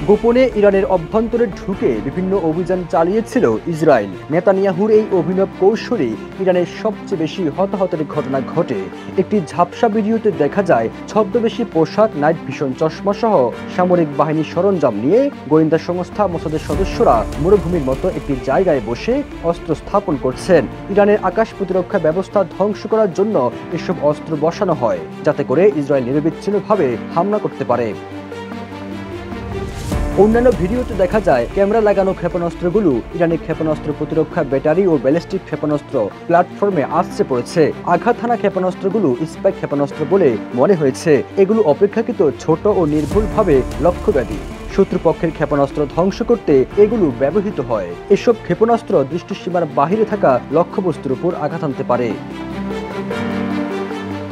গোপনে ইরানের অভ্যন্তরে ঢুকে বিভিন্ন অভিযান চালিয়েছিল ইসরায়েল। নেতানিয়াহুর এই অভিনব কৌশলে ইরানের সবচেয়ে বেশি হতাহতের ঘটনা ঘটে। একটি ঝাপসা ভিডিওতে দেখা যায় ছদ্মবেশী পোশাক, নাইট ভিশন চশমা সহ সামরিক বাহিনীর সরঞ্জাম নিয়ে গোয়েন্দা সংস্থা মোসাদের সদস্যরা মরুভূমির মতো একটি জায়গায় বসে অস্ত্র স্থাপন করছেন। ইরানের আকাশ প্রতিরক্ষা ব্যবস্থা ধ্বংস করার জন্য এসব অস্ত্র বসানো হয়, যাতে করে ইসরায়েল নিরবিচ্ছিন্নভাবে হামলা করতে পারে। অন্যান্য ভিডিওতে দেখা যায় ক্যামেরা লাগানো ক্ষেপণাস্ত্রগুলো ইরানের ক্ষেপণাস্ত্র প্রতিরক্ষা ব্যাটারি ও ব্যালিস্টিক ক্ষেপণাস্ত্র প্ল্যাটফর্মে আছড়ে পড়েছে। আঘাত হানা ক্ষেপণাস্ত্রগুলো স্পাইক ক্ষেপণাস্ত্র বলে মনে হয়েছে। এগুলো অপেক্ষাকৃত ছোট ও নির্ভুলভাবে লক্ষ্যভেদী। শত্রুপক্ষের ক্ষেপণাস্ত্র ধ্বংস করতে এগুলো ব্যবহৃত হয়। এসব ক্ষেপণাস্ত্র দৃষ্টিসীমার বাহিরে থাকা লক্ষ্যবস্তুর উপর আঘাত আনতে পারে।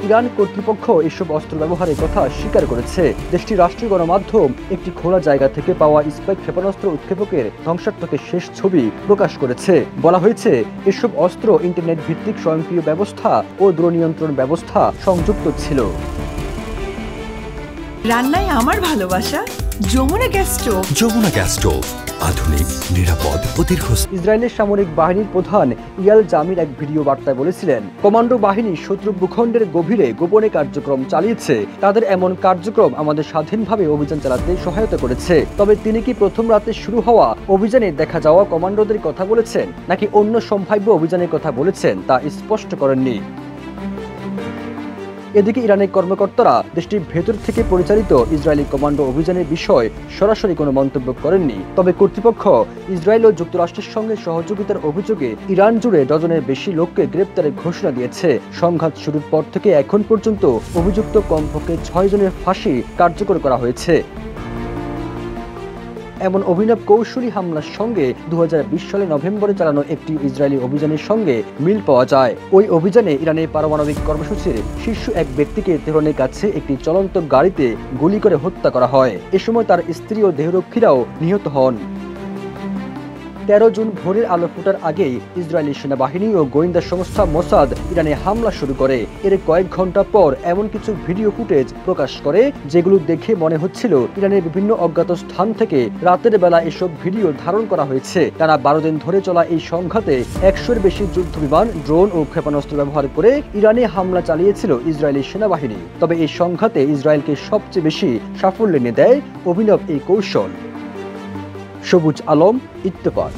ইরান কর্তৃপক্ষ এসব অস্ত্র ব্যবহারের কথা স্বীকার করেছে। দেশটির রাষ্ট্রীয় গণমাধ্যম একটি খোলা জায়গা থেকে পাওয়া স্পাইক ক্ষেপণাস্ত্র উৎক্ষেপকের ধ্বংসাত্মকের শেষ ছবি প্রকাশ করেছে। বলা হয়েছে, এসব অস্ত্র ইন্টারনেট ভিত্তিক স্বয়ংক্রিয় ব্যবস্থা ও দূর নিয়ন্ত্রণ ব্যবস্থা সংযুক্ত ছিল। রান্নায় আমার ভালোবাসা Jamuna gas stove. Jamuna gas stove, আধুনিক, নিরাপদ ও দীর্ঘস্থায়ী। ইসরায়েলের সামরিক বাহিনীর প্রধান ইয়াল জামির এক ভিডিও বার্তায় বলেছিলেন, কমান্ডো বাহিনী শত্রু ভূখণ্ডের গভীরে গোপনে কার্যক্রম চালিয়েছে। তাদের এমন কার্যক্রম আমাদের স্বাধীনভাবে অভিযান চালাতে সহায়তা করেছে। তবে তিনি কি প্রথম রাতে শুরু হওয়া অভিযানে দেখা যাওয়া কমান্ডোদের কথা বলেছেন, নাকি অন্য সম্ভাব্য অভিযানের কথা বলেছেন তা স্পষ্ট করেননি। এদিকে ইরানের কর্মকর্তারা দেশটির ভেতর থেকে পরিচালিত ইসরায়েলি কমান্ডো অভিযানের বিষয়ে সরাসরি কোনো মন্তব্য করেননি। তবে কর্তৃপক্ষ ইসরায়েল ও যুক্তরাষ্ট্রের সঙ্গে সহযোগিতার অভিযোগে ইরান জুড়ে ডজনের বেশি লোককে গ্রেপ্তারের ঘোষণা দিয়েছে। সংঘাত শুরুর পর থেকে এখন পর্যন্ত অভিযুক্ত কমপক্ষে 6 জনের ফাঁসি কার্যকর করা হয়েছে। এমন অভিনব কৌশলী হামলার সঙ্গে 2020 সালের নভেম্বরে চালানো একটি ইসরায়েলি অভিযানের সঙ্গে মিল পাওয়া যায়। ওই অভিযানে ইরানের পারমাণবিক কর্মসূচির শীর্ষ এক ব্যক্তিকে তেহরানের কাছে একটি চলন্ত গাড়িতে গুলি করে হত্যা করা হয়। এ সময় তার স্ত্রী ও দেহরক্ষীরাও নিহত হন। 13 জুন ভোরের আলো ফোটার আগেই ইসরায়েলি সেনাবাহিনী ও গোয়েন্দা সংস্থা মোসাদ ইরানে হামলা শুরু করে। এর কয়েক ঘন্টা পর এমন কিছু ভিডিও ফুটেজ প্রকাশ করে যেগুলো দেখে মনে হচ্ছিল ইরানের বিভিন্ন অজ্ঞাত স্থান থেকে রাতের বেলা এসব ভিডিও ধারণ করা হয়েছে। টানা 12 দিন ধরে চলা এই সংঘাতে 100-এর বেশি যুদ্ধ বিমান, ড্রোন ও ক্ষেপণাস্ত্র ব্যবহার করে ইরানে হামলা চালিয়েছিল ইসরায়েলি সেনাবাহিনী। তবে এই সংঘাতে ইসরায়েলকে সবচেয়ে বেশি সাফল্য এনে দেয় অভিনব এই কৌশল। সবুজ আলম, ইত্তেফাক।